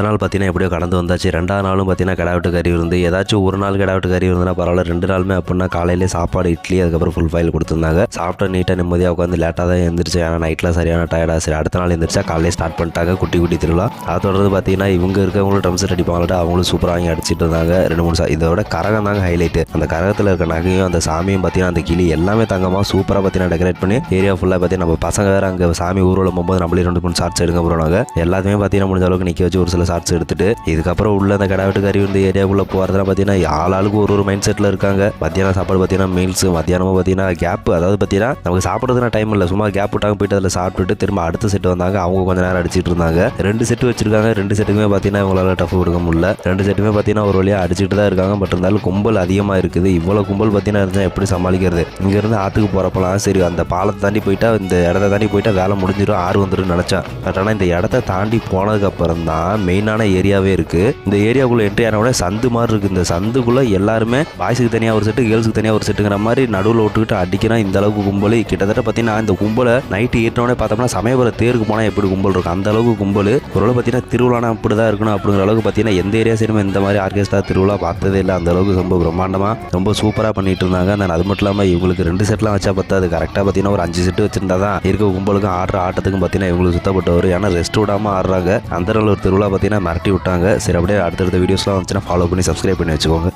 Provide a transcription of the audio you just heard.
நாள் பார்த்தீங்கன்னா எப்படியோ கடந்து வந்தாச்சு. 2வது நாளும் பார்த்தீங்கன்னா கிடா வெட்டு கறி விருந்து. ஏதாச்சும் ஒரு நாள் கிடா வெட்டு கறி விருந்துனா பரவாயில்ல, 2 நாளுமே அப்படின்னா காலையிலே சாப்பாடு இட்லி அதுக்கப்புறம் ஃபுல் ஃபைல் கொடுத்துருந்தாங்க. சாப்பிட்ட நீட்டாக நிம்மதியாக உட்காந்து லேட்டாக தான் எழுந்திரிச்சு. ஏன்னா நைட்டில் சரியான டயர்டாக. சரி அடுத்த நாள் எழுந்திரிச்சா காலையிலே ஸ்டார்ட் பண்ணிட்டாங்க குட்டி குட்டி திருவிழா. அதை தொடர்ந்து பார்த்தீங்கன்னா இவங்க இருக்கவங்களும் ட்ரம் செட் அடிப்பாங்கள்ட்ட அவங்களும் சூப்பராக வாங்கி அடிச்சிட்டு இருந்தாங்க 2-3 இதோட கரகம் தாங்க ஹைலைட்டு. அந்த கரகத்தில் இருக்க நகையும் அந்த சாமியும் பார்த்தீங்கன்னா அந்த கிளி எல்லாமே தங்கமாக சூப்பராக பார்த்தீங்கன்னா டெக்கரேட் பண்ணி ஏரியா ஃபுல்லாக பார்த்தீங்கன்னா நம்ம பசங்க வேறு அங்கே சாமி ஊர்வலம் போகும்போது நம்மளே 2-3 ஷார்ட்ஸ் எடுக்க போகிறாங்க. எல்லாத்தையுமே பார்த்தீங்கன்னா முடிஞ்ச அளவுக்கு நிற்க வச்சு ஒரு சில ஷார்ட்ஸ் எடுத்துட்டு இதுக்கப்புறம் உள்ள அந்த கிடா வெட்டு கறி வந்து ஏரியாவுக்குள்ளே போகிறதுலாம் பார்த்தீங்கன்னா ஆளாளுக்கு ஒரு மைண்ட் செட்டில் இருக்காங்க. மத்தியானம் சாப்பாடு பார்த்தீங்கன்னா மீல்ஸ், மத்தியானமும் பார்த்தீங்கன்னா கேப், அதாவது பார்த்தீங்கன்னா நமக்கு சாப்பிட்றதுனா டைம் இல்லை, சும்மா கேப் விட்டாங்க போயிட்டு அதில் சாப்பிட்டுட்டு திரும்ப அடுத்த செட்டு வந்தாங்க. அவங்க கொஞ்சம் நேரம் அடிச்சிட்டு இருந்தாங்க. 2 செட்டு வச்சிருக்காங்க. 2 செட்டுக்குமே பார்த்தீங்கன்னா இவங்களால டஃப் கொடுக்க முடியல. 2 செட்டுமே பார்த்தீங்கன்னா ஒரு வழியாக அடிச்சுட்டு தான் இருக்காங்க. பட் இருந்தாலும் கும்பல் அதிகமாக இருக்குது. இவ்வளோ கும்பல் பார்த்தீங்கன்னா இருந்தால் எப்படி சமாளிக்கிறது? இங்கேருந்து ஆற்றுக்கு போகிறப்பலாம் சரி அந்த பாலத்தை தாண்டி போயிட்டா இந்த இடத்த தாண்டி போயிட்டா வேலை முடிஞ்சிடும், ஆறு வந்துடும் நினச்சேன். பட் ஆனால் இந்த இடத்த தாண்டி போனதுக்கப்புறம் தான் மெயினான ஏரியாவே இருக்குது. இந்த ஏரியாவுக்குள்ளே என்ட்ரி ஆன உடனே சந்து மாதிரி இருக்குது. இந்த சந்துக்குள்ளே எல்லாருமே பாய்ஸுக்கு தனியாக ஒரு செட்டு, கேர்ள்ஸுக்கு தனியாக ஒரு செட்டுங்கிற மாதிரி நடுவில் விட்டுக்கிட்டு அடிக்கிறான். இந்த அளவுக்கு கும்பல் கிட்டத்தட்ட பார்த்தீங்கன்னா இந்த கும்பலை நைட்டு ஏற்றோடனே பார்த்தோம்னா சமயபுரம் தேருக்கு போனால் எப்படி கும்பல் இருக்கும் அந்த அளவுக்கு கும்பல். ஒரு பார்த்தீங்கன்னா திருவிழானா அப்படி தான் இருக்கணும் அப்படிங்கிற அளவுக்கு பார்த்தீங்கன்னா எந்த ஏரியா சைடுமே இந்த மாதிரி ஆர்கெஸ்ட்ரா திருவிழா பார்த்ததே இல்லை. அந்த அளவுக்கு ரொம்ப பிரம்மாண்டமாக ரொம்ப சூப்பராக பண்ணிட்டு இருந்தாங்க. அது மட்டும் இல்லாமல் இவங்களுக்கு 2 செட்லாம் வச்சா பத்தாது. கரெக்டாக பார்த்தீங்கன்னா ஒரு 5 செட்டு வச்சிருந்தா தான் இருக்க கும்பலுக்கும் ஆடுற ஆட்டத்துக்கும் பார்த்தீங்கன்னா இவங்களுக்கு சுத்தப்பட்டவர். ஏன்னா ரெஸ்ட் விடாமல் ஆடுறாங்க. அந்த நாள் ஒரு திருவிழா பார்த்தீங்கன்னா மிரட்டி விட்டாங்க. சரி அப்படியே அடுத்தடுத்த வீடியோஸ்லாம் வந்துச்சுன்னா ஃபாலோ பண்ணி சப்ஸ்கிரைப் பண்ணி வச்சுக்கோங்க.